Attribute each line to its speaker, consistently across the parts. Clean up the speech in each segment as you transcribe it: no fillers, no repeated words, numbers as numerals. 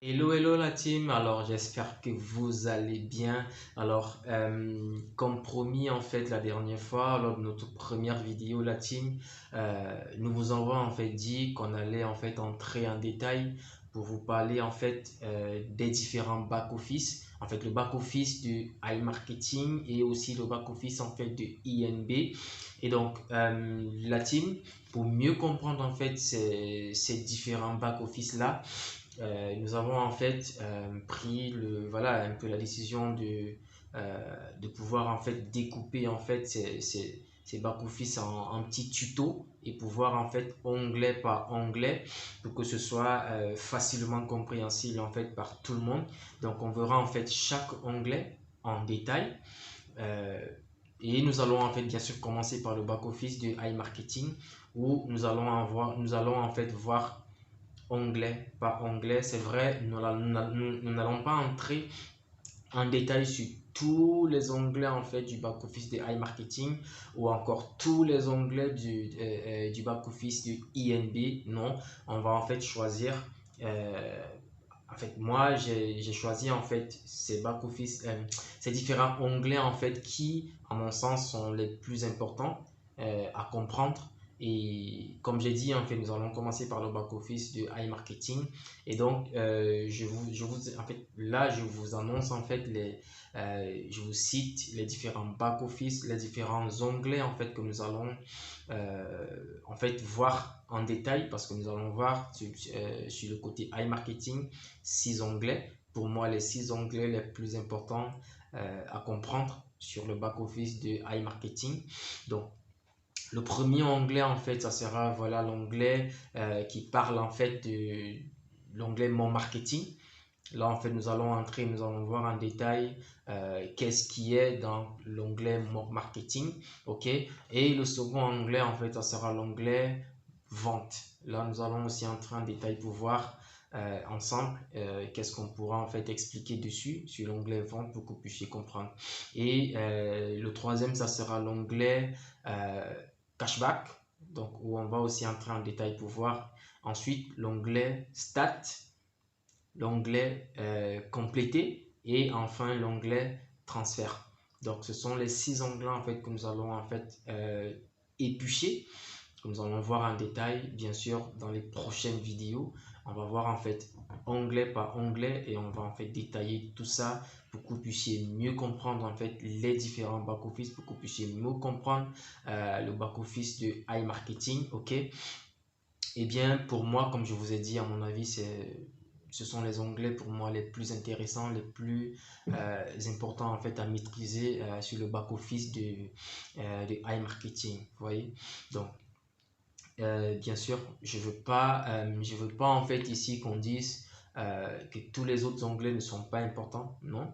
Speaker 1: Hello, hello la team. Alors, j'espère que vous allez bien. Alors, comme promis, en fait, la dernière fois, lors de notre première vidéo, la team, nous vous avons en fait dit qu'on allait en fait entrer en détail pour vous parler en fait des différents back-office. En fait, le back-office du iMarketing et aussi le back-office en fait de INB. Et donc, la team, pour mieux comprendre en fait ces différents back-office là, nous avons en fait pris voilà, un peu la décision de pouvoir en fait découper en fait ces back-office en petits tutos et pouvoir en fait onglet par onglet pour que ce soit facilement compréhensible en fait par tout le monde. Donc on verra en fait chaque onglet en détail. Et nous allons en fait bien sûr commencer par le back-office de iMarketing où nous allons en fait voir onglet par onglet. C'est vrai, nous n'allons pas entrer en détail sur tous les onglets en fait du back office de iMarketing ou encore tous les onglets du back office du INB. Non, on va en fait choisir en fait moi j'ai choisi en fait ces back office ces différents onglets en fait qui à mon sens sont les plus importants à comprendre. Et comme j'ai dit, en fait, nous allons commencer par le back-office de iMarketing. Et donc, en fait, là, je vous annonce, en fait, je vous cite les différents back-office, les différents onglets, en fait, que nous allons, en fait, voir en détail parce que nous allons voir sur le côté iMarketing 6 onglets. Pour moi, les 6 onglets les plus importants à comprendre sur le back-office de iMarketing. Donc, le premier onglet, en fait, ça sera voilà l'onglet qui parle en fait de l'onglet Mon Marketing. Là, en fait, nous allons voir en détail qu'est-ce qui est dans l'onglet Mon Marketing. OK? Et le second onglet, en fait, ça sera l'onglet Vente. Là, nous allons aussi entrer en détail pour voir ensemble qu'est-ce qu'on pourra en fait expliquer dessus sur l'onglet Vente pour que vous puissiez comprendre. Et le troisième, ça sera l'onglet Cashback, donc où on va aussi entrer en détail pour voir. Ensuite, l'onglet Stat, l'onglet Compléter et enfin l'onglet Transfert. Donc, ce sont les 6 onglets en fait que nous allons en fait éplucher, que nous allons voir en détail, bien sûr, dans les prochaines vidéos. On va voir en fait onglet par onglet et on va en fait détailler tout ça pour que vous puissiez mieux comprendre en fait les différents back-office, pour que vous puissiez mieux comprendre le back-office de iMarketing. OK? Et bien, pour moi, comme je vous ai dit, à mon avis, ce sont les onglets pour moi les plus intéressants, les plus importants en fait à maîtriser sur le back-office de iMarketing. Vous voyez? Donc, bien sûr, je veux pas en fait ici qu'on dise que tous les autres onglets ne sont pas importants, non.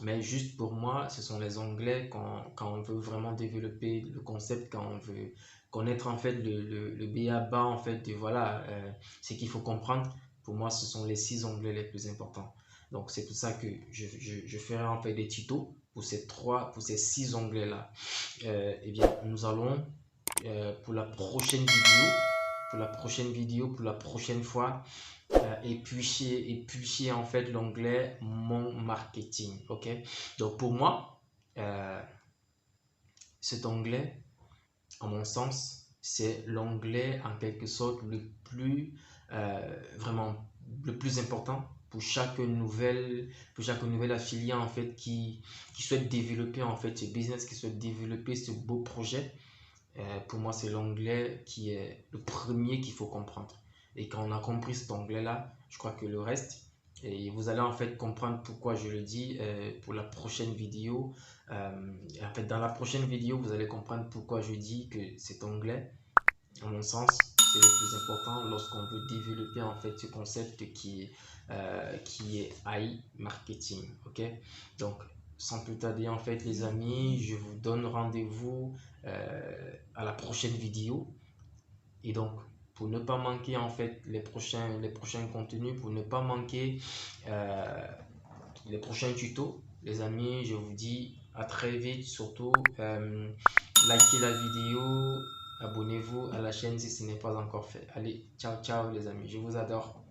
Speaker 1: Mais juste pour moi, ce sont les onglets quand on veut vraiment développer le concept, quand on veut connaître en fait le b.a.-ba en fait de voilà ce qu'il faut comprendre. Pour moi, ce sont les 6 onglets les plus importants. Donc c'est pour ça que je ferai en fait des tutos pour ces 6 onglets là. Eh bien, nous allons pour la prochaine vidéo, pour la prochaine fois, éplucher en fait l'onglet Mon Marketing. OK? Donc pour moi, cet onglet, à mon sens, c'est l'onglet en quelque sorte le plus vraiment le plus important pour chaque nouvel affilié en fait qui souhaite développer en fait ce business, qui souhaite développer ce beau projet. Pour moi, c'est l'onglet qui est le premier qu'il faut comprendre. Et quand on a compris cet onglet-là, je crois que le reste, et vous allez en fait comprendre pourquoi je le dis pour la prochaine vidéo. En fait, dans la prochaine vidéo, vous allez comprendre pourquoi je dis que cet onglet, à mon sens, c'est le plus important lorsqu'on veut développer en fait ce concept qui est iMarketing. OK? Donc, sans plus tarder, en fait, les amis, je vous donne rendez-vous à la prochaine vidéo. Et donc, pour ne pas manquer en fait les prochains contenus, pour ne pas manquer les prochains tutos, les amis, je vous dis à très vite. Surtout, likez la vidéo, abonnez-vous à la chaîne si ce n'est pas encore fait. Allez, ciao, ciao les amis, je vous adore.